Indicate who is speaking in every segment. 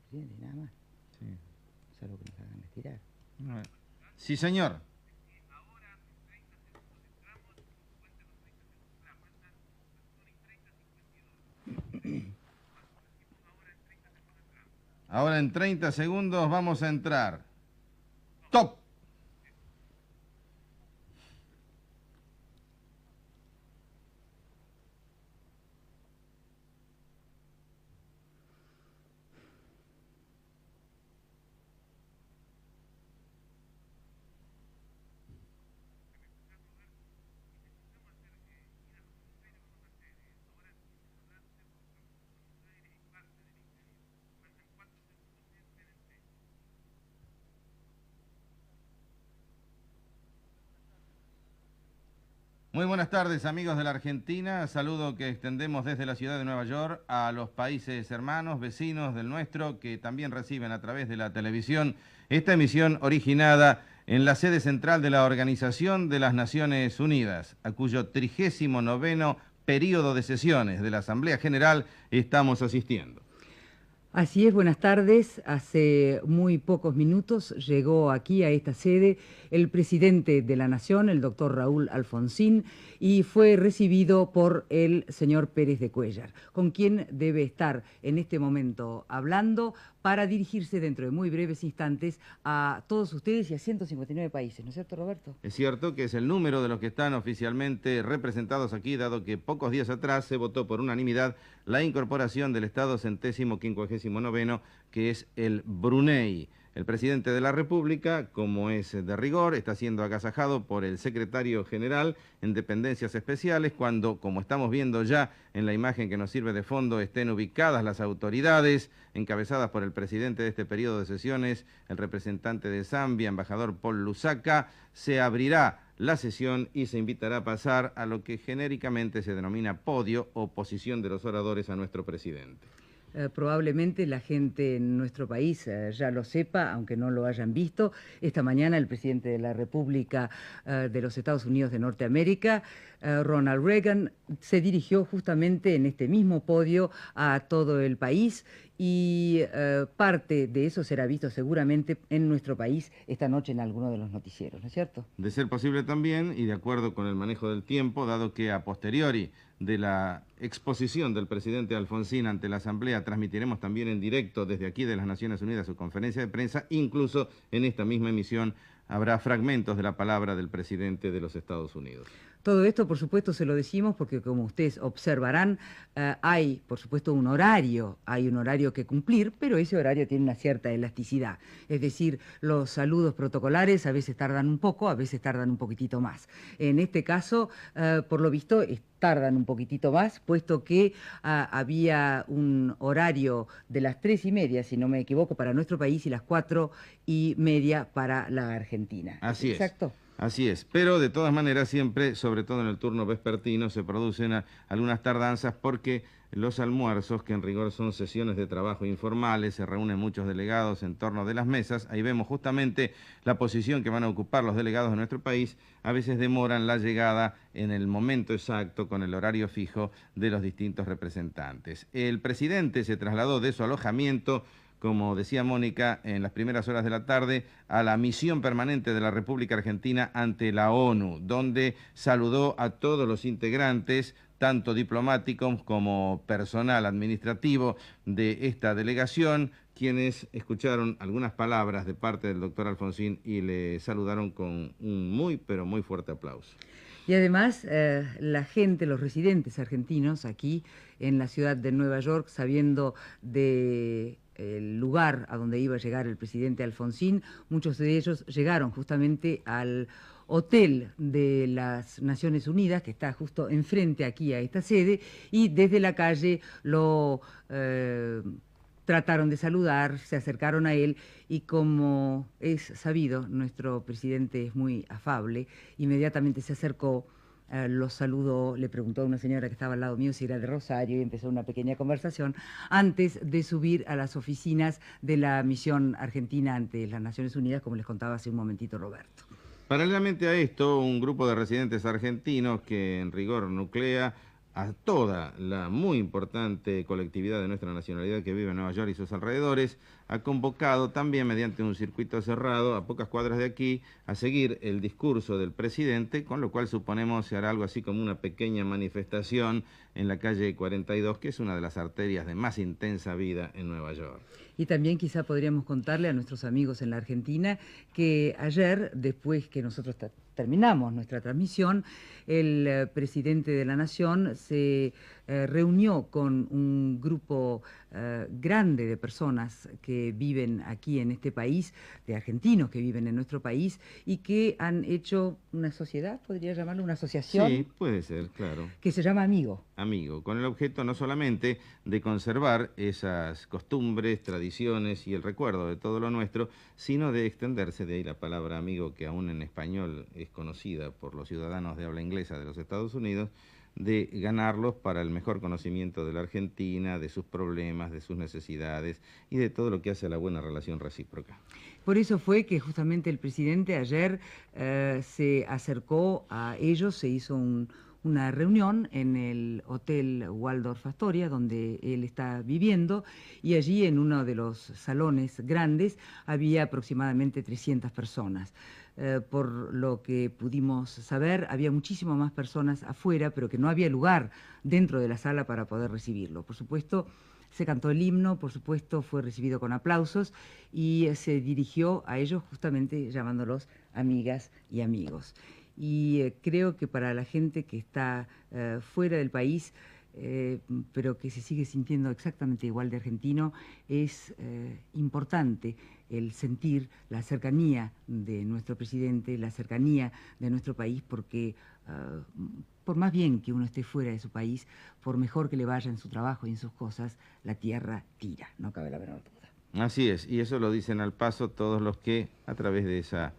Speaker 1: presidente, nada más.
Speaker 2: Sí.
Speaker 1: Salvo que nos hagan estirar.
Speaker 2: Sí, señor. Ahora en 30 segundos vamos a entrar. ¡Top! Muy buenas tardes, amigos de la Argentina. Saludo que extendemos desde la ciudad de Nueva York a los países hermanos, vecinos del nuestro, que también reciben a través de la televisión esta emisión originada en la sede central de la Organización de las Naciones Unidas, a cuyo 39º periodo de sesiones de la Asamblea General estamos asistiendo.
Speaker 1: Así es, buenas tardes. Hace muy pocos minutos llegó aquí a esta sede el presidente de la Nación, el doctor Raúl Alfonsín, y fue recibido por el señor Pérez de Cuéllar, con quien debe estar en este momento hablando para dirigirse dentro de muy breves instantes a todos ustedes y a 159 países, ¿no es cierto, Roberto?
Speaker 2: Es cierto que es el número de los que están oficialmente representados aquí, dado que pocos días atrás se votó por unanimidad la incorporación del Estado 159º, que es el Brunei. El presidente de la República, como es de rigor, está siendo agasajado por el secretario general en dependencias especiales, cuando, como estamos viendo ya en la imagen que nos sirve de fondo, estén ubicadas las autoridades encabezadas por el presidente de este periodo de sesiones, el representante de Zambia, embajador Paul Lusaka. Se abrirá la sesión y se invitará a pasar a lo que genéricamente se denomina podio o posición de los oradores a nuestro presidente.
Speaker 1: Probablemente la gente en nuestro país ya lo sepa, aunque no lo hayan visto. Esta mañana el presidente de la República de los Estados Unidos de Norteamérica, Ronald Reagan, se dirigió justamente en este mismo podio a todo el país y parte de eso será visto seguramente en nuestro país esta noche en alguno de los noticieros, ¿no es cierto?
Speaker 2: De ser posible también, y de acuerdo con el manejo del tiempo, dado que a posteriori de la exposición del presidente Alfonsín ante la Asamblea transmitiremos también en directo desde aquí de las Naciones Unidas su conferencia de prensa, incluso en esta misma emisión habrá fragmentos de la palabra del presidente de los Estados Unidos.
Speaker 1: Todo esto, por supuesto, se lo decimos porque, como ustedes observarán, hay, por supuesto, hay un horario que cumplir, pero ese horario tiene una cierta elasticidad. Es decir, los saludos protocolares a veces tardan un poco, a veces tardan un poquitito más. En este caso, por lo visto, tardan un poquitito más, puesto que había un horario de las 3:30, si no me equivoco, para nuestro país y las 4:30 para la Argentina.
Speaker 2: Así es.
Speaker 1: ¿Exacto?
Speaker 2: Así es, pero de todas maneras siempre, sobre todo en el turno vespertino, se producen algunas tardanzas porque los almuerzos, que en rigor son sesiones de trabajo informales, se reúnen muchos delegados en torno de las mesas, ahí vemos justamente la posición que van a ocupar los delegados de nuestro país, a veces demoran la llegada en el momento exacto con el horario fijo de los distintos representantes. El presidente se trasladó de su alojamiento, como decía Mónica, en las primeras horas de la tarde, a la misión permanente de la República Argentina ante la ONU, donde saludó a todos los integrantes, tanto diplomáticos como personal administrativo de esta delegación, quienes escucharon algunas palabras de parte del doctor Alfonsín y le saludaron con un muy, pero muy fuerte aplauso.
Speaker 1: Y además, la gente, los residentes argentinos aquí en la ciudad de Nueva York, sabiendo de el lugar a donde iba a llegar el presidente Alfonsín, muchos de ellos llegaron justamente al hotel de las Naciones Unidas, que está justo enfrente aquí a esta sede, y desde la calle lo trataron de saludar, se acercaron a él y, como es sabido, nuestro presidente es muy afable, inmediatamente se acercó, los saludó, le preguntó a una señora que estaba al lado mío si era de Rosario y empezó una pequeña conversación antes de subir a las oficinas de la misión argentina ante las Naciones Unidas, como les contaba hace un momentito Roberto.
Speaker 2: Paralelamente a esto, un grupo de residentes argentinos que en rigor nuclea a toda la muy importante colectividad de nuestra nacionalidad que vive en Nueva York y sus alrededores, ha convocado también mediante un circuito cerrado a pocas cuadras de aquí a seguir el discurso del presidente, con lo cual suponemos se hará algo así como una pequeña manifestación en la calle 42, que es una de las arterias de más intensa vida en Nueva York.
Speaker 1: Y también quizá podríamos contarle a nuestros amigos en la Argentina que ayer, después que nosotros terminamos nuestra transmisión, el presidente de la Nación se reunió con un grupo grande de personas que viven aquí en este país, de argentinos que viven en nuestro país y que han hecho una sociedad, podría llamarlo una asociación.
Speaker 2: Sí, puede ser, claro.
Speaker 1: Que se llama Amigo.
Speaker 2: Amigo, con el objeto no solamente de conservar esas costumbres, tradiciones y el recuerdo de todo lo nuestro, sino de extenderse, de ahí la palabra amigo, que aún en español es conocida por los ciudadanos de habla inglesa de los Estados Unidos, de ganarlos para el mejor conocimiento de la Argentina, de sus problemas, de sus necesidades y de todo lo que hace a la buena relación recíproca.
Speaker 1: Por eso fue que justamente el presidente ayer se acercó a ellos, se hizo una reunión en el Hotel Waldorf Astoria, donde él está viviendo, y allí en uno de los salones grandes había aproximadamente 300 personas. Por lo que pudimos saber, había muchísimas más personas afuera, pero que no había lugar dentro de la sala para poder recibirlo. Por supuesto, se cantó el himno, por supuesto, fue recibido con aplausos y se dirigió a ellos justamente llamándolos amigas y amigos. Y creo que para la gente que está fuera del país, pero que se sigue sintiendo exactamente igual de argentino, es importante el sentir la cercanía de nuestro presidente, la cercanía de nuestro país, porque por más bien que uno esté fuera de su país, por mejor que le vaya en su trabajo y en sus cosas, la tierra tira, no cabe la menor duda.
Speaker 2: Así es, y eso lo dicen al paso todos los que, a través de esa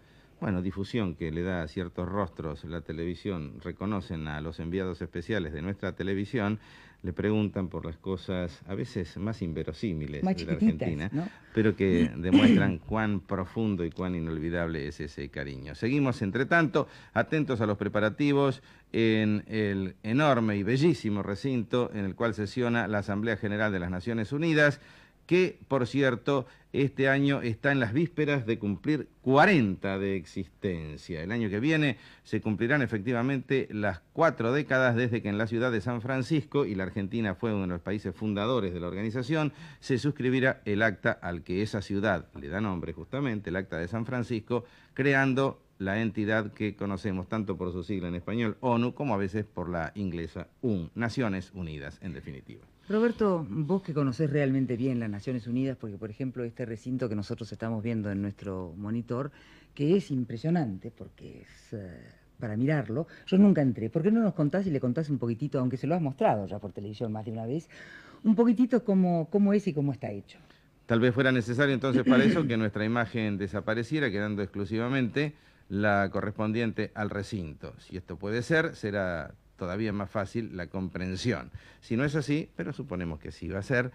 Speaker 2: difusión que le da a ciertos rostros la televisión, reconocen a los enviados especiales de nuestra televisión, le preguntan por las cosas a veces más inverosímiles
Speaker 1: más
Speaker 2: de la Argentina,
Speaker 1: ¿no?
Speaker 2: Pero que demuestran cuán profundo y cuán inolvidable es ese cariño. Seguimos, entre tanto, atentos a los preparativos en el enorme y bellísimo recinto en el cual sesiona la Asamblea General de las Naciones Unidas, que, por cierto, este año está en las vísperas de cumplir 40 de existencia. El año que viene se cumplirán efectivamente las 4 décadas desde que en la ciudad de San Francisco, y la Argentina fue uno de los países fundadores de la organización, se suscribiera el acta al que esa ciudad le da nombre justamente, el Acta de San Francisco, creando la entidad que conocemos tanto por su sigla en español, ONU, como a veces por la inglesa UN, Naciones Unidas, en definitiva.
Speaker 1: Roberto, vos que conocés realmente bien las Naciones Unidas, porque por ejemplo este recinto que nosotros estamos viendo en nuestro monitor, que es impresionante, porque es para mirarlo, yo nunca entré. ¿Por qué no nos contás y le contás un poquitito, aunque se lo has mostrado ya por televisión más de una vez, un poquitito cómo es y cómo está hecho?
Speaker 2: Tal vez fuera necesario entonces para eso que nuestra imagen desapareciera, quedando exclusivamente la correspondiente al recinto. Si esto puede ser, será todavía más fácil la comprensión. Si no es así, pero suponemos que sí va a ser,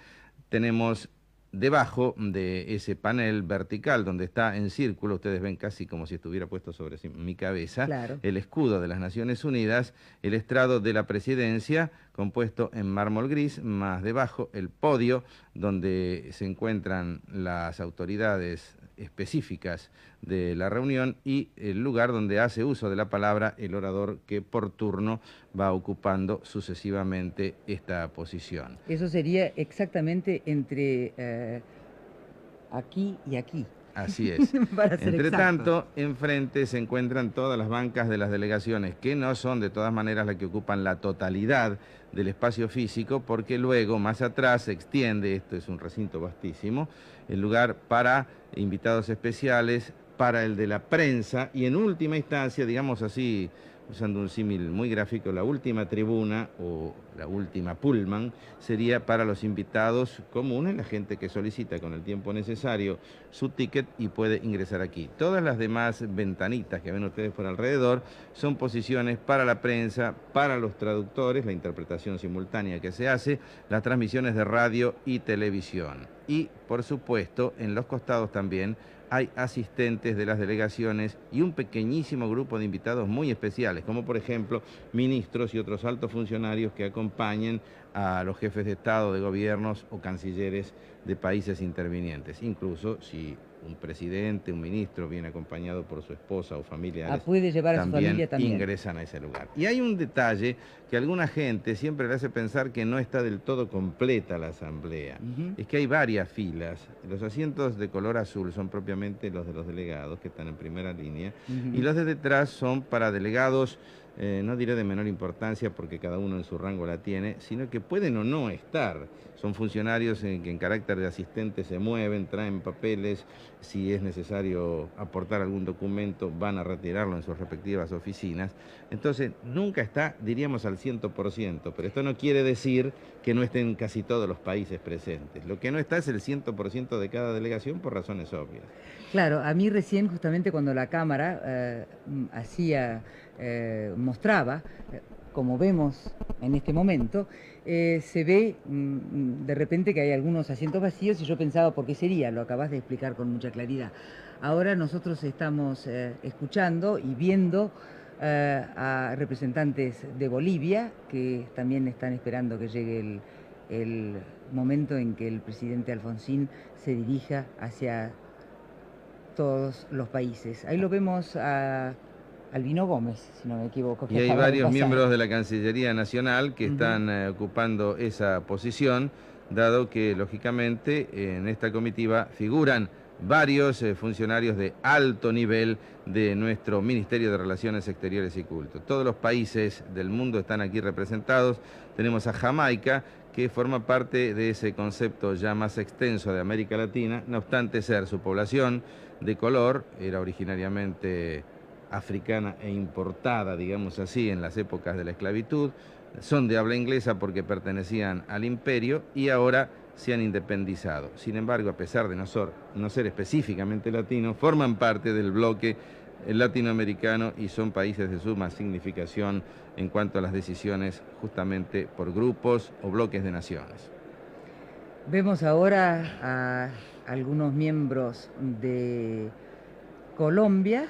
Speaker 2: tenemos debajo de ese panel vertical donde está en círculo, ustedes ven casi como si estuviera puesto sobre mi cabeza,
Speaker 1: claro,
Speaker 2: el escudo de las Naciones Unidas, el estrado de la presidencia compuesto en mármol gris, más debajo el podio donde se encuentran las autoridades específicas de la reunión y el lugar donde hace uso de la palabra el orador que por turno va ocupando sucesivamente esta posición.
Speaker 1: Eso sería exactamente entre aquí y aquí.
Speaker 2: Así es. Entre
Speaker 1: exacto.
Speaker 2: tanto, enfrente se encuentran todas las bancas de las delegaciones, que no son de todas maneras las que ocupan la totalidad del espacio físico, porque luego, más atrás, se extiende, esto es un recinto vastísimo, el lugar para invitados especiales, para el de la prensa, y en última instancia, digamos así, usando un símil muy gráfico, la última tribuna o la última pullman sería para los invitados comunes, la gente que solicita con el tiempo necesario su ticket y puede ingresar aquí. Todas las demás ventanitas que ven ustedes por alrededor son posiciones para la prensa, para los traductores, la interpretación simultánea que se hace, las transmisiones de radio y televisión. y, por supuesto, en los costados también hay asistentes de las delegaciones y un pequeñísimo grupo de invitados muy especiales, como por ejemplo ministros y otros altos funcionarios que acompañen a los jefes de Estado, de gobiernos o cancilleres de países intervinientes. Incluso si un presidente, un ministro viene acompañado por su esposa o familiares,
Speaker 1: puede llevar a su familia también.
Speaker 2: ingresan a ese lugar. Y hay un detalle que a alguna gente siempre le hace pensar que no está del todo completa la asamblea. Es que hay varias filas. Los asientos de color azul son propiamente los de los delegados, que están en primera línea, y los de detrás son para delegados, no diré de menor importancia porque cada uno en su rango la tiene, sino que pueden o no estar. Son funcionarios que en carácter de asistentes se mueven, traen papeles, si es necesario aportar algún documento van a retirarlo en sus respectivas oficinas. Entonces nunca está, diríamos, al 100%, pero esto no quiere decir que no estén casi todos los países presentes. Lo que no está es el 100% de cada delegación por razones obvias.
Speaker 1: Claro, a mí recién justamente cuando la Cámara mostraba, como vemos en este momento, se ve de repente que hay algunos asientos vacíos y yo pensaba, ¿por qué sería? Lo acabas de explicar con mucha claridad. Ahora nosotros estamos escuchando y viendo a representantes de Bolivia que también están esperando que llegue el momento en que el presidente Alfonsín se dirija hacia todos los países. Ahí lo vemos a Albino Gómez, si no me equivoco.
Speaker 2: Y hay varios miembros de la Cancillería Nacional que están ocupando esa posición, dado que, lógicamente, en esta comitiva figuran varios funcionarios de alto nivel de nuestro Ministerio de Relaciones Exteriores y Culto. Todos los países del mundo están aquí representados. Tenemos a Jamaica, que forma parte de ese concepto ya más extenso de América Latina, no obstante ser su población de color, era originariamente africana e importada, digamos así, en las épocas de la esclavitud, son de habla inglesa porque pertenecían al imperio y ahora se han independizado. Sin embargo, a pesar de no ser específicamente latinos, forman parte del bloque latinoamericano y son países de suma significación en cuanto a las decisiones justamente por grupos o bloques de naciones.
Speaker 1: Vemos ahora a algunos miembros de Colombia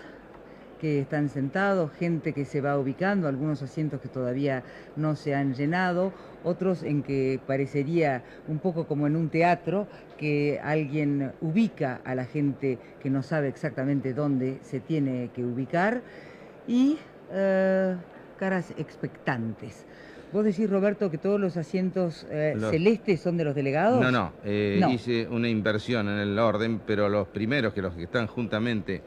Speaker 1: que están sentados, gente que se va ubicando, algunos asientos que todavía no se han llenado, otros en que parecería un poco como en un teatro, que alguien ubica a la gente que no sabe exactamente dónde se tiene que ubicar, y caras expectantes. ¿Vos decís, Roberto, que todos los asientos celestes son de los delegados?
Speaker 2: No. Hice una inversión en el orden, pero los primeros, los que están juntamente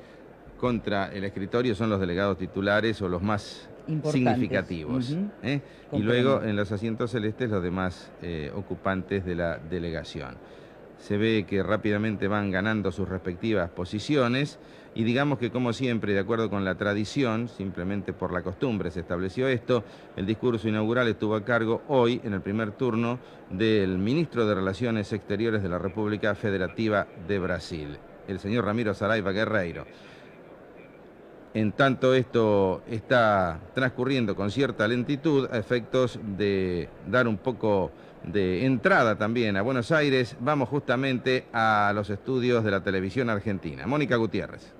Speaker 2: contra el escritorio, son los delegados titulares o los más significativos. Y luego en los asientos celestes los demás ocupantes de la delegación. Se ve que rápidamente van ganando sus respectivas posiciones y digamos que, como siempre, de acuerdo con la tradición, simplemente por la costumbre se estableció esto, el discurso inaugural estuvo a cargo hoy, en el primer turno, del ministro de Relaciones Exteriores de la República Federativa de Brasil, el señor Ramiro Saraiva Guerreiro. En tanto esto está transcurriendo con cierta lentitud, a efectos de dar un poco de entrada también a Buenos Aires, vamos justamente a los estudios de la televisión argentina. Mónica Gutiérrez.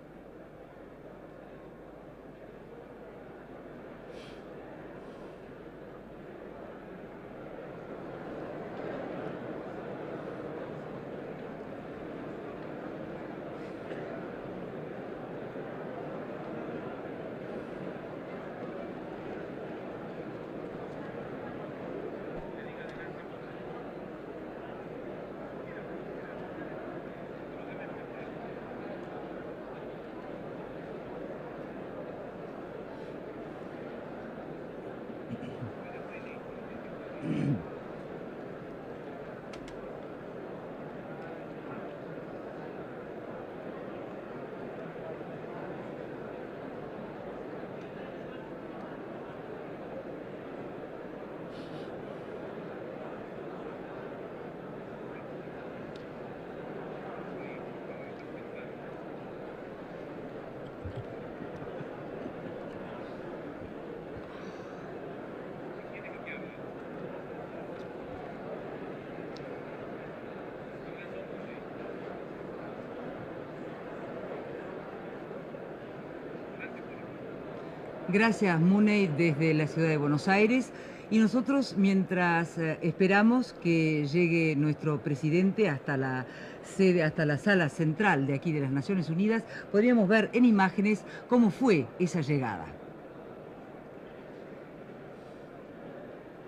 Speaker 1: Gracias, Muney, desde la ciudad de Buenos Aires. Y nosotros, mientras esperamos que llegue nuestro presidente hasta la sede, hasta la sala central de aquí de las Naciones Unidas, podríamos ver en imágenes cómo fue esa llegada.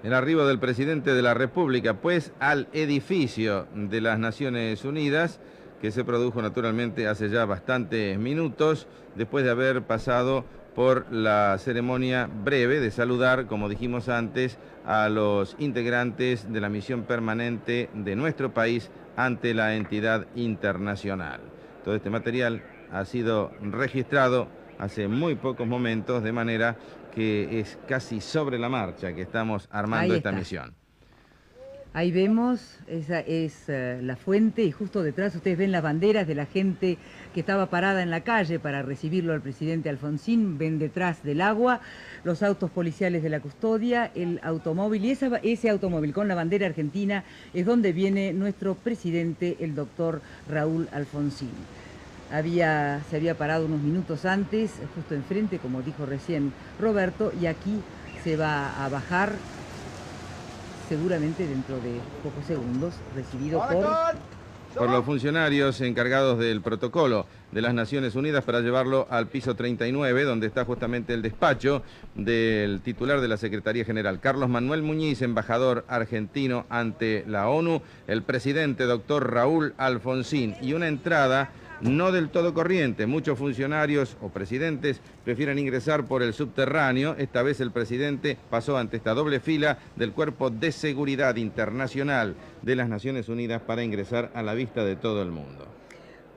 Speaker 2: El arribo del presidente de la República, pues, al edificio de las Naciones Unidas, que se produjo naturalmente hace ya bastantes minutos, después de haber pasado por la ceremonia breve de saludar, como dijimos antes, a los integrantes de la misión permanente de nuestro país ante la entidad internacional. Todo este material ha sido registrado hace muy pocos momentos, de manera que es casi sobre la marcha que estamos armando esta misión.
Speaker 1: Ahí vemos, esa es la fuente, y justo detrás ustedes ven las banderas de la gente que estaba parada en la calle para recibirlo al presidente Alfonsín. Ven detrás del agua los autos policiales de la custodia, el automóvil, y ese automóvil con la bandera argentina es donde viene nuestro presidente, el doctor Raúl Alfonsín. Se había parado unos minutos antes, justo enfrente, como dijo recién Roberto, y aquí se va a bajar seguramente dentro de pocos segundos, recibido
Speaker 2: por los funcionarios encargados del protocolo de las Naciones Unidas para llevarlo al piso 39, donde está justamente el despacho del titular de la Secretaría General, Carlos Manuel Muñiz, embajador argentino ante la ONU, el presidente doctor Raúl Alfonsín, y una entrada no del todo corriente. Muchos funcionarios o presidentes prefieren ingresar por el subterráneo. Esta vez el presidente pasó ante esta doble fila del Cuerpo de Seguridad Internacional de las Naciones Unidas para ingresar a la vista de todo el mundo.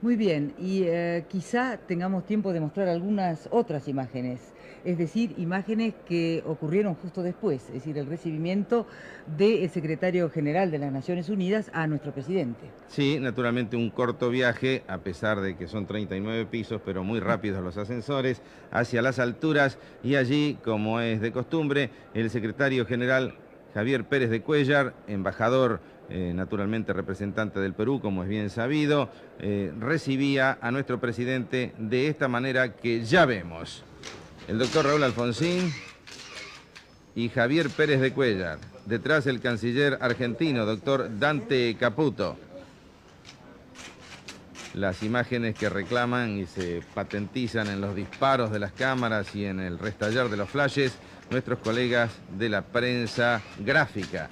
Speaker 1: Muy bien, y quizá tengamos tiempo de mostrar algunas otras imágenes, es decir, imágenes que ocurrieron justo después, es decir, el recibimiento del secretario general de las Naciones Unidas a nuestro presidente.
Speaker 2: Sí, naturalmente un corto viaje, a pesar de que son 39 pisos, pero muy rápidos los ascensores, hacia las alturas, y allí, como es de costumbre, el secretario general Javier Pérez de Cuéllar, embajador, naturalmente representante del Perú, como es bien sabido, recibía a nuestro presidente de esta manera que ya vemos. El doctor Raúl Alfonsín y Javier Pérez de Cuéllar. Detrás el canciller argentino, doctor Dante Caputo. Las imágenes que reclaman y se patentizan en los disparos de las cámaras y en el restallar de los flashes, nuestros colegas de la prensa gráfica.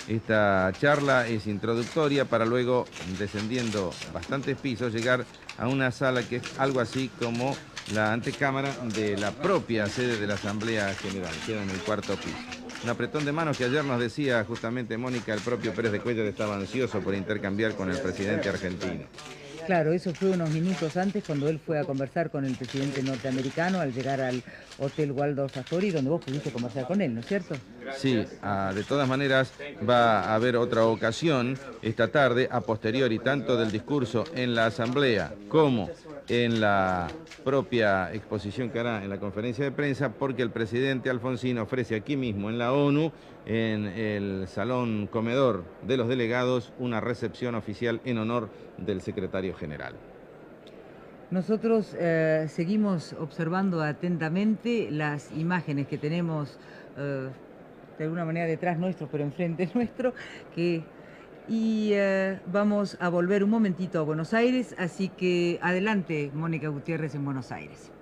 Speaker 2: Esta charla es introductoria para luego, descendiendo bastantes pisos, llegar a una sala que es algo así como la antecámara de la propia sede de la Asamblea General, queda en el cuarto piso. Un apretón de manos que ayer nos decía justamente Mónica, el propio Pérez de Cuéllar estaba ansioso por intercambiar con el presidente argentino.
Speaker 1: Claro, eso fue unos minutos antes cuando él fue a conversar con el presidente norteamericano al llegar al Hotel Waldorf Astoria, donde vos pudiste conversar con él, ¿no es cierto?
Speaker 2: Sí, de todas maneras va a haber otra ocasión esta tarde, a posteriori, tanto del discurso en la Asamblea como en la propia exposición que hará en la conferencia de prensa, porque el presidente Alfonsín ofrece aquí mismo en la ONU, en el salón comedor de los delegados, una recepción oficial en honor del secretario general.
Speaker 1: Nosotros seguimos observando atentamente las imágenes que tenemos de alguna manera detrás nuestro, pero enfrente nuestro, y vamos a volver un momentito a Buenos Aires, así que adelante, Mónica Gutiérrez en Buenos Aires.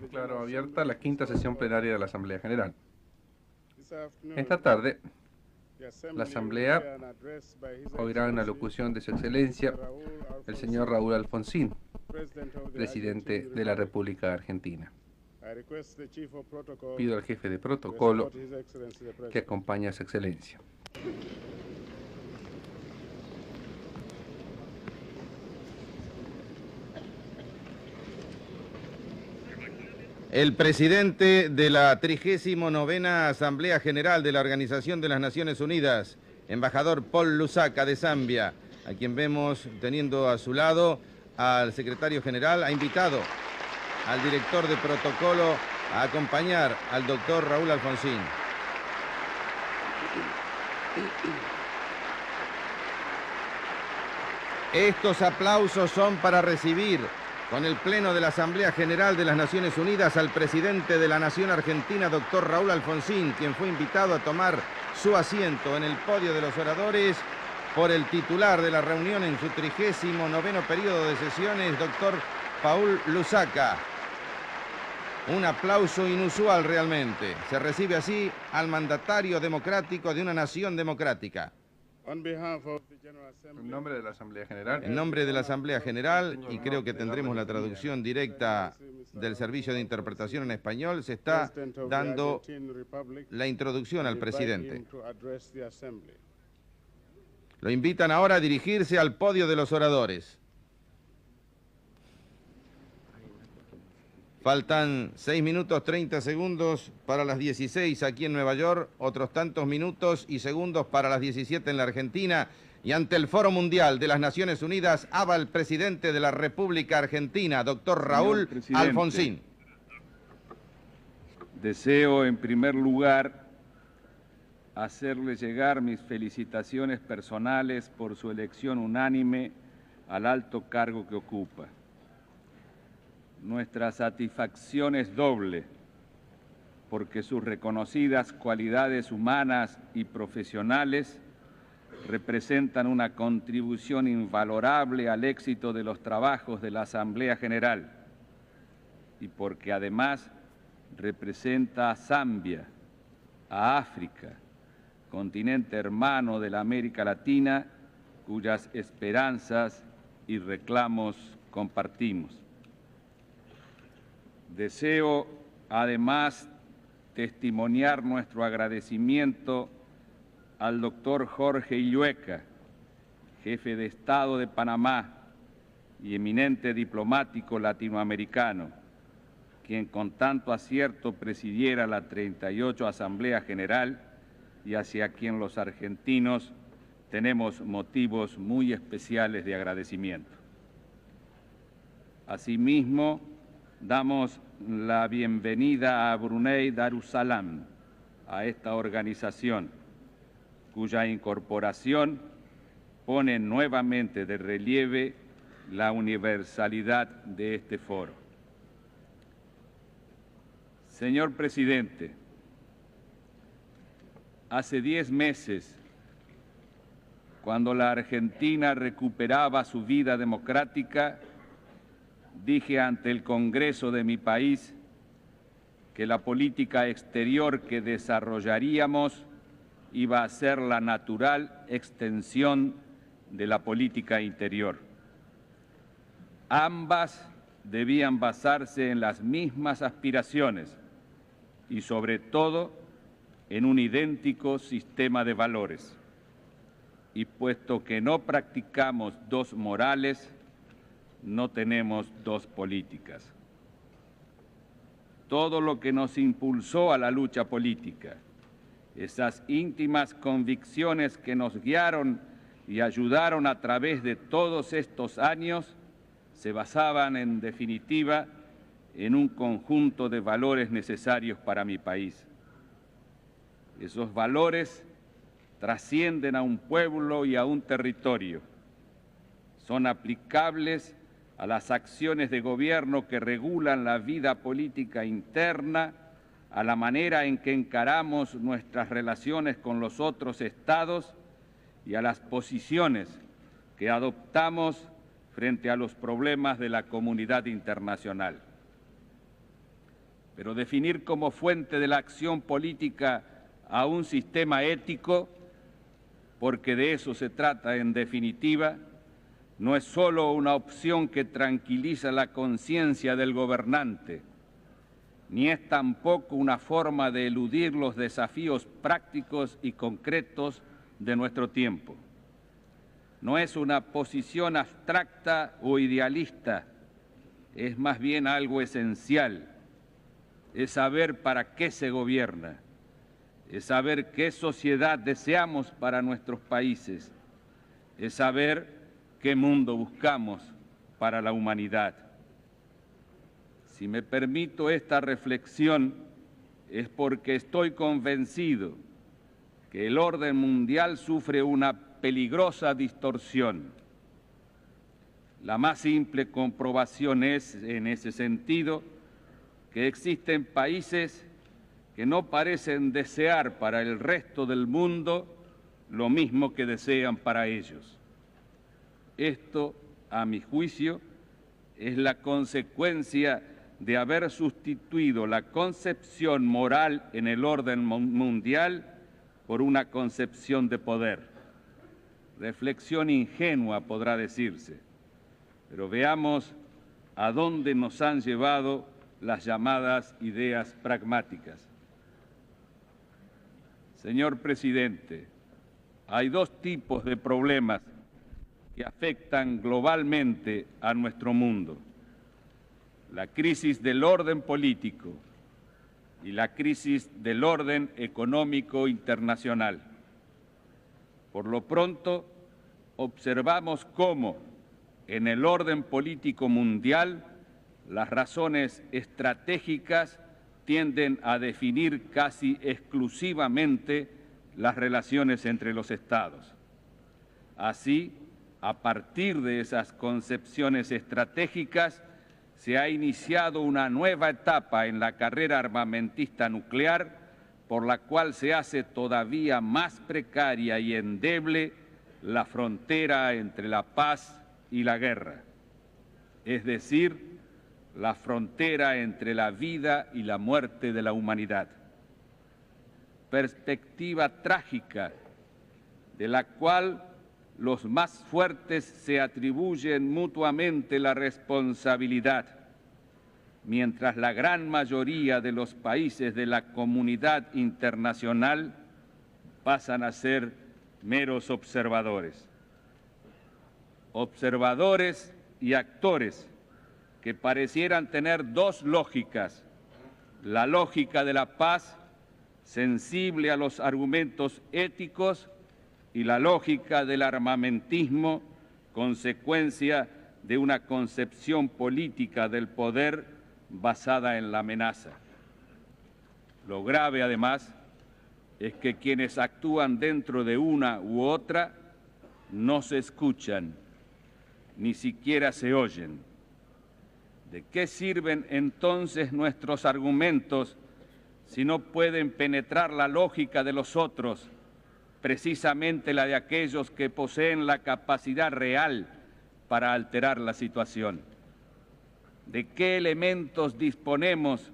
Speaker 3: Declaro abierta la quinta sesión plenaria de la Asamblea General. Esta tarde, la Asamblea oirá una locución de Su Excelencia, el señor Raúl Alfonsín, presidente de la República Argentina. Pido al jefe de protocolo que acompañe a Su Excelencia.
Speaker 2: El presidente de la 39ª Asamblea General de la Organización de las Naciones Unidas, embajador Paul Lusaka de Zambia, a quien vemos teniendo a su lado al secretario general, ha invitado al director de protocolo a acompañar al doctor Raúl Alfonsín. Estos aplausos son para recibir con el Pleno de la Asamblea General de las Naciones Unidas al presidente de la Nación Argentina, doctor Raúl Alfonsín, quien fue invitado a tomar su asiento en el podio de los oradores por el titular de la reunión en su 39º periodo de sesiones, doctor Paul Lusaka. Un aplauso inusual realmente. Se recibe así al mandatario democrático de una nación democrática.
Speaker 3: En nombre de la Asamblea General.
Speaker 2: En nombre de la Asamblea General, y creo que tendremos la traducción directa del servicio de interpretación en español, se está dando la introducción al presidente. Lo invitan ahora a dirigirse al podio de los oradores. Faltan 6 minutos 30 segundos para las 16 aquí en Nueva York, otros tantos minutos y segundos para las 17 en la Argentina, y ante el Foro Mundial de las Naciones Unidas habla el presidente de la República Argentina, doctor Raúl Alfonsín.
Speaker 4: Deseo en primer lugar hacerle llegar mis felicitaciones personales por su elección unánime al alto cargo que ocupa. Nuestra satisfacción es doble, porque sus reconocidas cualidades humanas y profesionales representan una contribución invalorable al éxito de los trabajos de la Asamblea General, y porque además representa a Zambia, a África, continente hermano de la América Latina, cuyas esperanzas y reclamos compartimos. Deseo, además, testimoniar nuestro agradecimiento al doctor Jorge Illueca, jefe de Estado de Panamá y eminente diplomático latinoamericano, quien con tanto acierto presidiera la 38 Asamblea General y hacia quien los argentinos tenemos motivos muy especiales de agradecimiento. Asimismo, damos la bienvenida a Brunei Darussalam, a esta organización, cuya incorporación pone nuevamente de relieve la universalidad de este foro. Señor presidente, hace 10 meses, cuando la Argentina recuperaba su vida democrática, dije ante el Congreso de mi país que la política exterior que desarrollaríamos iba a ser la natural extensión de la política interior. Ambas debían basarse en las mismas aspiraciones y, sobre todo, en un idéntico sistema de valores. Y puesto que no practicamos dos morales, no tenemos dos políticas. Todo lo que nos impulsó a la lucha política, esas íntimas convicciones que nos guiaron y ayudaron a través de todos estos años, se basaban en definitiva en un conjunto de valores necesarios para mi país. Esos valores trascienden a un pueblo y a un territorio. Son aplicables a las acciones de gobierno que regulan la vida política interna, a la manera en que encaramos nuestras relaciones con los otros estados y a las posiciones que adoptamos frente a los problemas de la comunidad internacional. Pero definir como fuente de la acción política a un sistema ético, porque de eso se trata en definitiva, no es solo una opción que tranquiliza la conciencia del gobernante, ni es tampoco una forma de eludir los desafíos prácticos y concretos de nuestro tiempo. No es una posición abstracta o idealista, es más bien algo esencial. Es saber para qué se gobierna, es saber qué sociedad deseamos para nuestros países, es saber qué mundo buscamos para la humanidad. Si me permito esta reflexión, es porque estoy convencido que el orden mundial sufre una peligrosa distorsión. La más simple comprobación es, en ese sentido, que existen países que no parecen desear para el resto del mundo lo mismo que desean para ellos. Esto, a mi juicio, es la consecuencia de haber sustituido la concepción moral en el orden mundial por una concepción de poder. Reflexión ingenua podrá decirse, pero veamos a dónde nos han llevado las llamadas ideas pragmáticas. Señor presidente, hay dos tipos de problemas que afectan globalmente a nuestro mundo: la crisis del orden político y la crisis del orden económico internacional. Por lo pronto, observamos cómo, en el orden político mundial, las razones estratégicas tienden a definir casi exclusivamente las relaciones entre los Estados. Así, a partir de esas concepciones estratégicas, se ha iniciado una nueva etapa en la carrera armamentista nuclear, por la cual se hace todavía más precaria y endeble la frontera entre la paz y la guerra, es decir, la frontera entre la vida y la muerte de la humanidad. Perspectiva trágica de la cual los más fuertes se atribuyen mutuamente la responsabilidad, mientras la gran mayoría de los países de la comunidad internacional pasan a ser meros observadores. Observadores y actores que parecieran tener dos lógicas: la lógica de la paz, sensible a los argumentos éticos, y la lógica del armamentismo, consecuencia de una concepción política del poder basada en la amenaza. Lo grave, además, es que quienes actúan dentro de una u otra no se escuchan, ni siquiera se oyen. ¿De qué sirven entonces nuestros argumentos si no pueden penetrar la lógica de los otros, precisamente la de aquellos que poseen la capacidad real para alterar la situación? ¿De qué elementos disponemos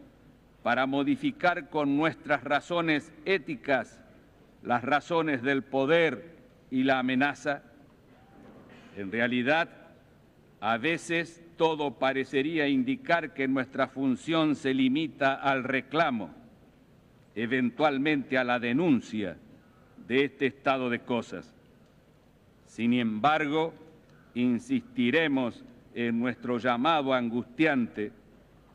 Speaker 4: para modificar con nuestras razones éticas las razones del poder y la amenaza? En realidad, a veces todo parecería indicar que nuestra función se limita al reclamo, eventualmente a la denuncia de este estado de cosas. Sin embargo, insistiremos en nuestro llamado angustiante,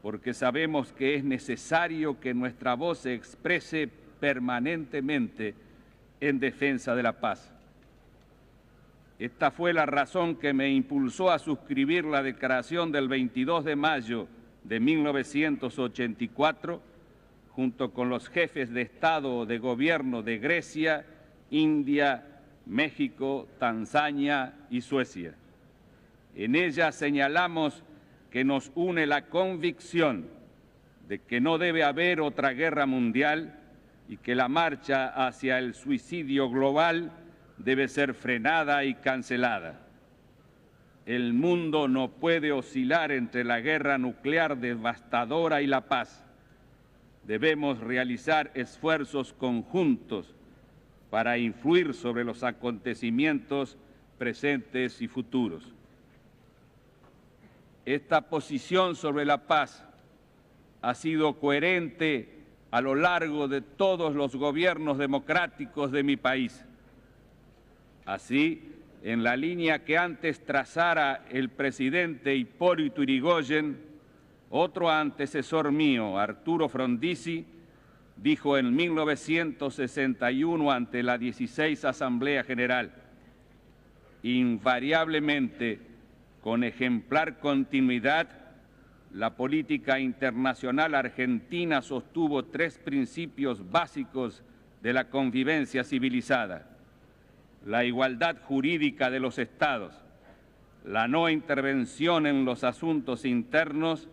Speaker 4: porque sabemos que es necesario que nuestra voz se exprese permanentemente en defensa de la paz. Esta fue la razón que me impulsó a suscribir la declaración del 22 de mayo de 1984, junto con los jefes de Estado o de Gobierno de Grecia, India, México, Tanzania y Suecia. En ella señalamos que nos une la convicción de que no debe haber otra guerra mundial y que la marcha hacia el suicidio global debe ser frenada y cancelada. El mundo no puede oscilar entre la guerra nuclear devastadora y la paz. Debemos realizar esfuerzos conjuntos para influir sobre los acontecimientos presentes y futuros. Esta posición sobre la paz ha sido coherente a lo largo de todos los gobiernos democráticos de mi país. Así, en la línea que antes trazara el presidente Hipólito Yrigoyen, otro antecesor mío, Arturo Frondizi, dijo en 1961 ante la 16 Asamblea General: invariablemente con ejemplar continuidad, la política internacional argentina sostuvo 3 principios básicos de la convivencia civilizada: la igualdad jurídica de los Estados, la no intervención en los asuntos internos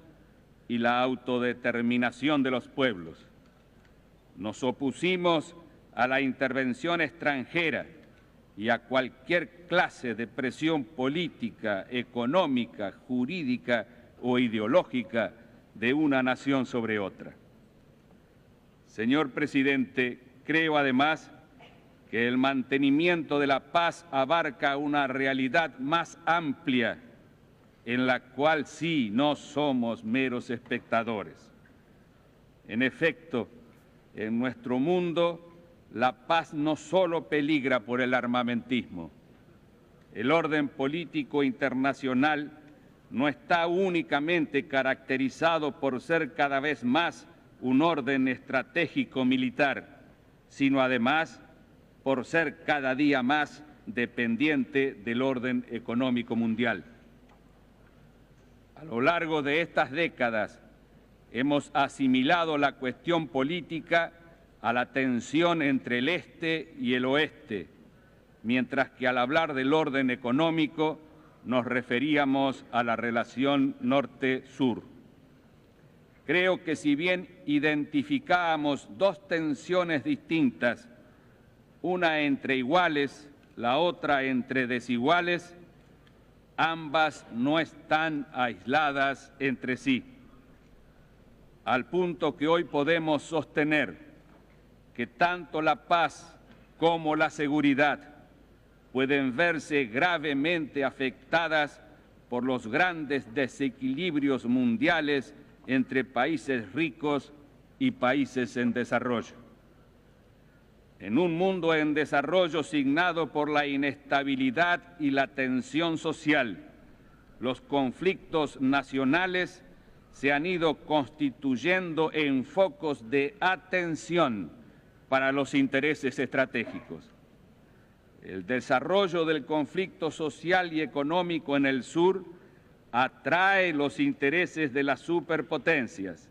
Speaker 4: y la autodeterminación de los pueblos. Nos opusimos a la intervención extranjera y a cualquier clase de presión política, económica, jurídica o ideológica de una nación sobre otra. Señor presidente, creo además que el mantenimiento de la paz abarca una realidad más amplia en la cual sí no somos meros espectadores. En efecto, en nuestro mundo, la paz no solo peligra por el armamentismo. El orden político internacional no está únicamente caracterizado por ser cada vez más un orden estratégico militar, sino además por ser cada día más dependiente del orden económico mundial. A lo largo de estas décadas hemos asimilado la cuestión política a la tensión entre el este y el oeste, mientras que al hablar del orden económico nos referíamos a la relación norte-sur. Creo que si bien identificábamos 2 tensiones distintas, una entre iguales, la otra entre desiguales, ambas no están aisladas entre sí, al punto que hoy podemos sostener que tanto la paz como la seguridad pueden verse gravemente afectadas por los grandes desequilibrios mundiales entre países ricos y países en desarrollo. En un mundo en desarrollo signado por la inestabilidad y la tensión social, los conflictos nacionales se han ido constituyendo en focos de atención para los intereses estratégicos. El desarrollo del conflicto social y económico en el sur atrae los intereses de las superpotencias.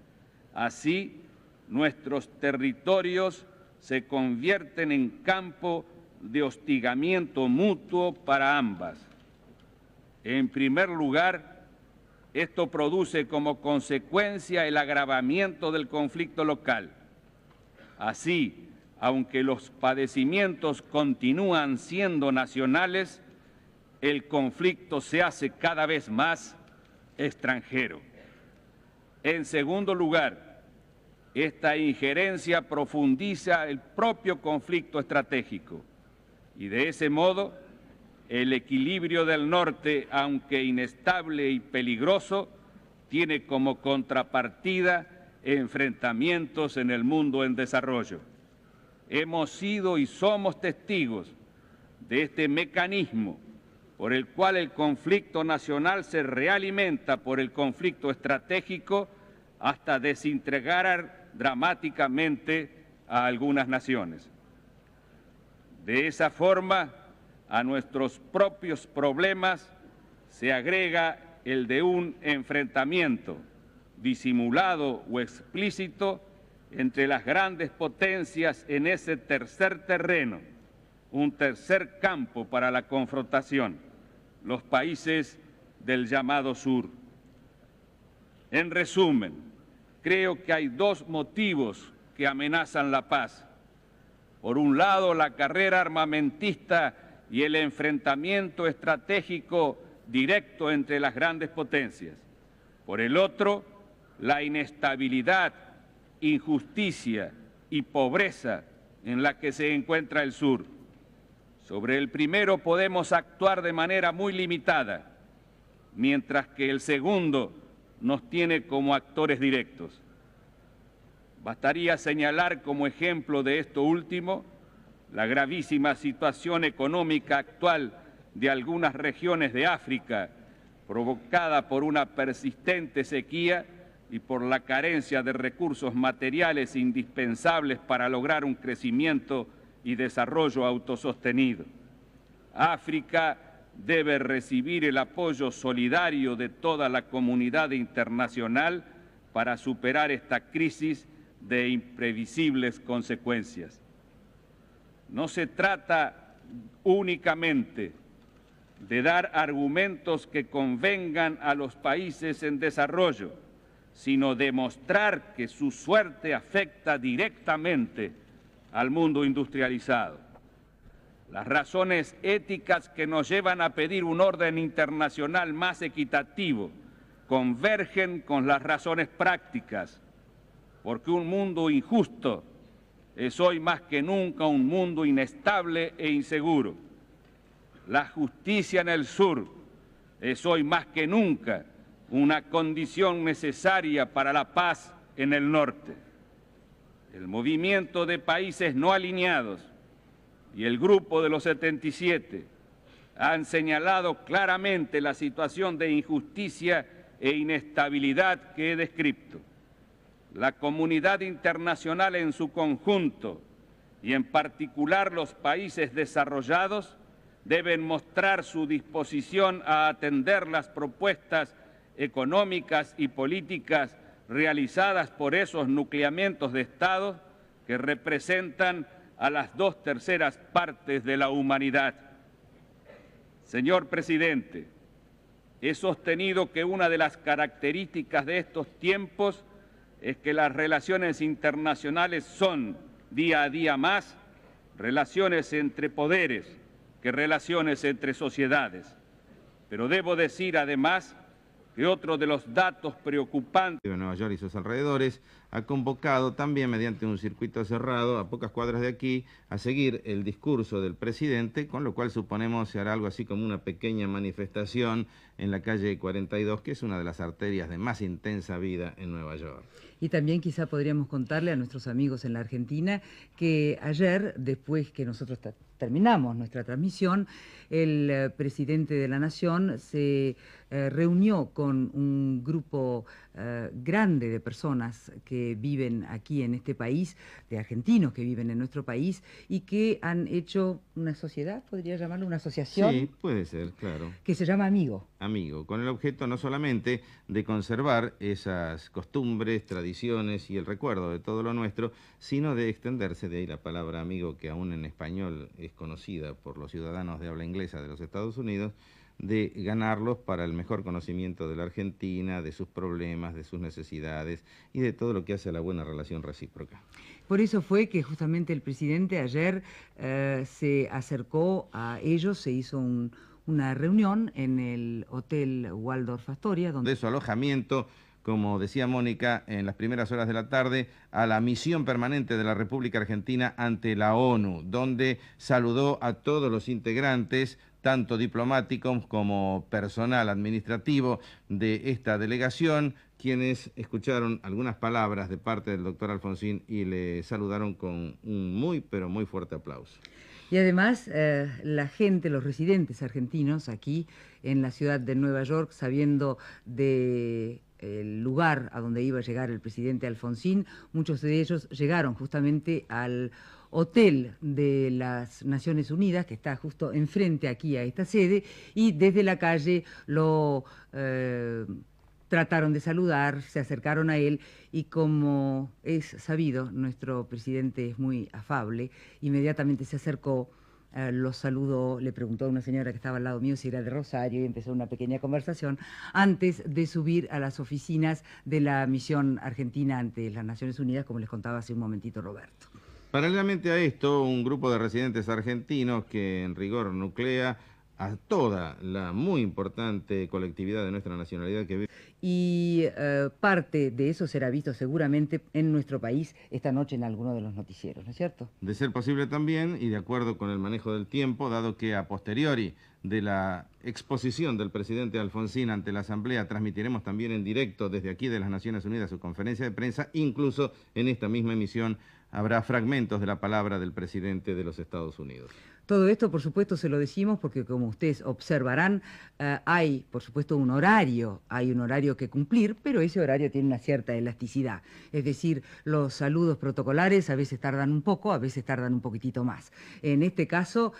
Speaker 4: Así, nuestros territorios se convierten en campo de hostigamiento mutuo para ambas. En primer lugar, esto produce como consecuencia el agravamiento del conflicto local. Así, aunque los padecimientos continúan siendo nacionales, el conflicto se hace cada vez más extranjero. En segundo lugar, esta injerencia profundiza el propio conflicto estratégico y de ese modo el equilibrio del norte, aunque inestable y peligroso, tiene como contrapartida enfrentamientos en el mundo en desarrollo. Hemos sido y somos testigos de este mecanismo por el cual el conflicto nacional se realimenta por el conflicto estratégico hasta desintegrar dramáticamente a algunas naciones. De esa forma, a nuestros propios problemas se agrega el de un enfrentamiento disimulado o explícito entre las grandes potencias en ese tercer terreno, un tercer campo para la confrontación, los países del llamado sur. En resumen, creo que hay 2 motivos que amenazan la paz. Por un lado, la carrera armamentista y el enfrentamiento estratégico directo entre las grandes potencias. Por el otro, la inestabilidad, injusticia y pobreza en la que se encuentra el sur. Sobre el primero podemos actuar de manera muy limitada, mientras que el segundo nos tiene como actores directos. Bastaría señalar como ejemplo de esto último la gravísima situación económica actual de algunas regiones de África, provocada por una persistente sequía y por la carencia de recursos materiales indispensables para lograr un crecimiento y desarrollo autosostenido. África debe recibir el apoyo solidario de toda la comunidad internacional para superar esta crisis de imprevisibles consecuencias. No se trata únicamente de dar argumentos que convengan a los países en desarrollo, sino demostrar que su suerte afecta directamente al mundo industrializado. Las razones éticas que nos llevan a pedir un orden internacional más equitativo convergen con las razones prácticas, porque un mundo injusto es hoy más que nunca un mundo inestable e inseguro. La justicia en el sur es hoy más que nunca una condición necesaria para la paz en el norte. El movimiento de países no alineados y el Grupo de los 77 han señalado claramente la situación de injusticia e inestabilidad que he descrito. La comunidad internacional en su conjunto, y en particular los países desarrollados, deben mostrar su disposición a atender las propuestas económicas y políticas realizadas por esos nucleamientos de Estado que representan a las 2/3 partes de la humanidad. Señor presidente, he sostenido que una de las características de estos tiempos es que las relaciones internacionales son, día a día más, relaciones entre poderes que relaciones entre sociedades. Pero debo decir, además, que otro de los datos preocupantes
Speaker 2: de Nueva York y sus alrededores ha convocado también mediante un circuito cerrado a pocas cuadras de aquí a seguir el discurso del presidente, con lo cual suponemos se hará algo así como una pequeña manifestación en la calle 42, que es una de las arterias de más intensa vida en Nueva York.
Speaker 1: Y también quizá podríamos contarle a nuestros amigos en la Argentina que ayer, después que nosotros terminamos nuestra transmisión, el presidente de la Nación se reunió con un grupo grande de personas que viven aquí en este país, de argentinos que viven en nuestro país y que han hecho una sociedad, podría llamarlo una asociación.
Speaker 2: Sí, puede ser, claro.
Speaker 1: Que se llama Amigo.
Speaker 2: Amigo, con el objeto no solamente de conservar esas costumbres, tradiciones y el recuerdo de todo lo nuestro, sino de extenderse, de ahí la palabra amigo, que aún en español es conocida por los ciudadanos de habla inglesa de los Estados Unidos, de ganarlos para el mejor conocimiento de la Argentina, de sus problemas, de sus necesidades y de todo lo que hace a la buena relación recíproca.
Speaker 1: Por eso fue que justamente el presidente ayer se acercó a ellos, se hizo una reunión en el Hotel Waldorf Astoria.
Speaker 2: De su alojamiento, como decía Mónica, en las primeras horas de la tarde, a la misión permanente de la República Argentina ante la ONU, donde saludó a todos los integrantes, tanto diplomáticos como personal administrativo de esta delegación, quienes escucharon algunas palabras de parte del doctor Alfonsín y le saludaron con un muy, pero muy fuerte aplauso.
Speaker 1: Y además la gente, los residentes argentinos aquí en la ciudad de Nueva York, sabiendo del lugar a donde iba a llegar el presidente Alfonsín, muchos de ellos llegaron justamente al hotel de las Naciones Unidas, que está justo enfrente aquí a esta sede, y desde la calle lo trataron de saludar, se acercaron a él y, como es sabido, nuestro presidente es muy afable, inmediatamente se acercó, los saludó, le preguntó a una señora que estaba al lado mío si era de Rosario y empezó una pequeña conversación antes de subir a las oficinas de la misión argentina ante las Naciones Unidas, como les contaba hace un momentito Roberto.
Speaker 2: Paralelamente a esto, un grupo de residentes argentinos que en rigor nuclea a toda la muy importante colectividad de nuestra nacionalidad que vive.
Speaker 1: Y parte de eso será visto seguramente en nuestro país esta noche en alguno de los noticieros, ¿no es cierto?
Speaker 2: De ser posible también, y de acuerdo con el manejo del tiempo, dado que a posteriori de la exposición del presidente Alfonsín ante la Asamblea transmitiremos también en directo desde aquí de las Naciones Unidas su conferencia de prensa, incluso en esta misma emisión habrá fragmentos de la palabra del presidente de los Estados Unidos.
Speaker 1: Todo esto, por supuesto, se lo decimos porque, como ustedes observarán, hay, por supuesto, un horario que cumplir, pero ese horario tiene una cierta elasticidad. Es decir, los saludos protocolares a veces tardan un poco, a veces tardan un poquitito más. En este caso,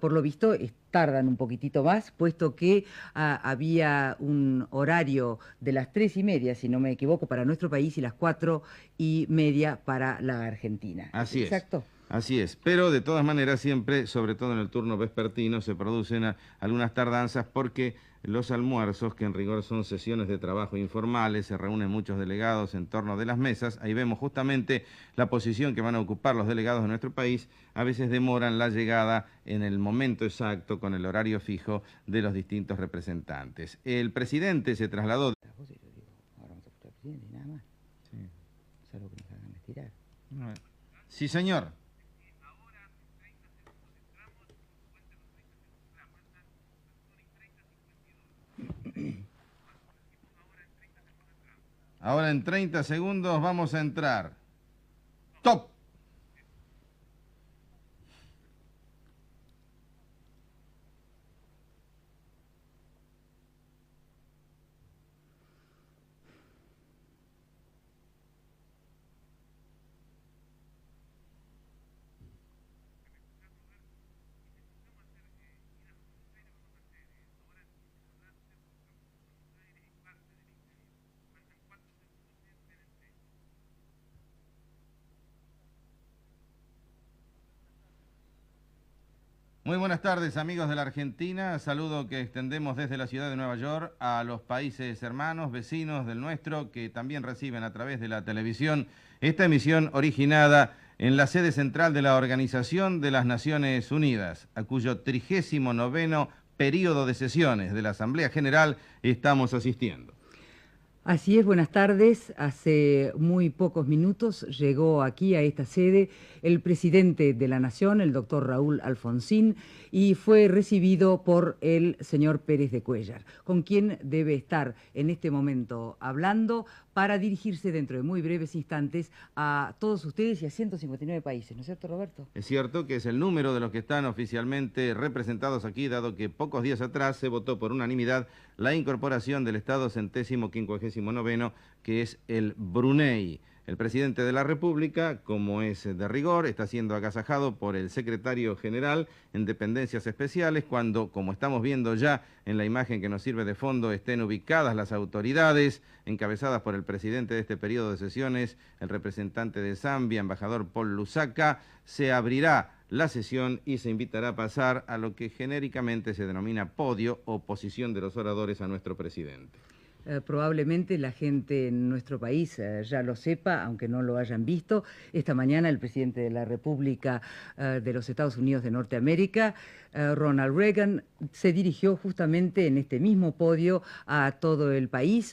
Speaker 1: por lo visto, tardan un poquitito más, puesto que había un horario de las 3:30, si no me equivoco, para nuestro país y las 4:30 para la Argentina.
Speaker 2: Así es.
Speaker 1: Exacto.
Speaker 2: Así es, pero de todas maneras siempre, sobre todo en el turno vespertino, se producen algunas tardanzas porque los almuerzos, que en rigor son sesiones de trabajo informales, se reúnen muchos delegados en torno de las mesas, ahí vemos justamente la posición que van a ocupar los delegados de nuestro país, a veces demoran la llegada en el momento exacto, con el horario fijo de los distintos representantes. El presidente se trasladó... Sí, señor. Ahora en 30 segundos vamos a entrar. ¡Top! Muy buenas tardes, amigos de la Argentina. Saludo que extendemos desde la ciudad de Nueva York a los países hermanos, vecinos del nuestro, que también reciben a través de la televisión esta emisión originada en la sede central de la Organización de las Naciones Unidas, a cuyo 39º periodo de sesiones de la Asamblea General estamos asistiendo.
Speaker 1: Así es, buenas tardes. Hace muy pocos minutos llegó aquí a esta sede el presidente de la Nación, el doctor Raúl Alfonsín, y fue recibido por el señor Pérez de Cuéllar, con quien debe estar en este momento hablando para dirigirse dentro de muy breves instantes a todos ustedes y a 159 países, ¿no es cierto, Roberto?
Speaker 2: Es cierto que es el número de los que están oficialmente representados aquí, dado que pocos días atrás se votó por unanimidad la incorporación del Estado 159º, que es el Brunei. El presidente de la República, como es de rigor, está siendo agasajado por el secretario general en dependencias especiales, cuando, como estamos viendo ya en la imagen que nos sirve de fondo, estén ubicadas las autoridades encabezadas por el presidente de este periodo de sesiones, el representante de Zambia, embajador Paul Lusaka, se abrirá la sesión y se invitará a pasar a lo que genéricamente se denomina podio o posición de los oradores a nuestro presidente.
Speaker 1: Probablemente la gente en nuestro país ya lo sepa, aunque no lo hayan visto. Esta mañana el presidente de la República de los Estados Unidos de Norteamérica, Ronald Reagan, se dirigió justamente en este mismo podio a todo el país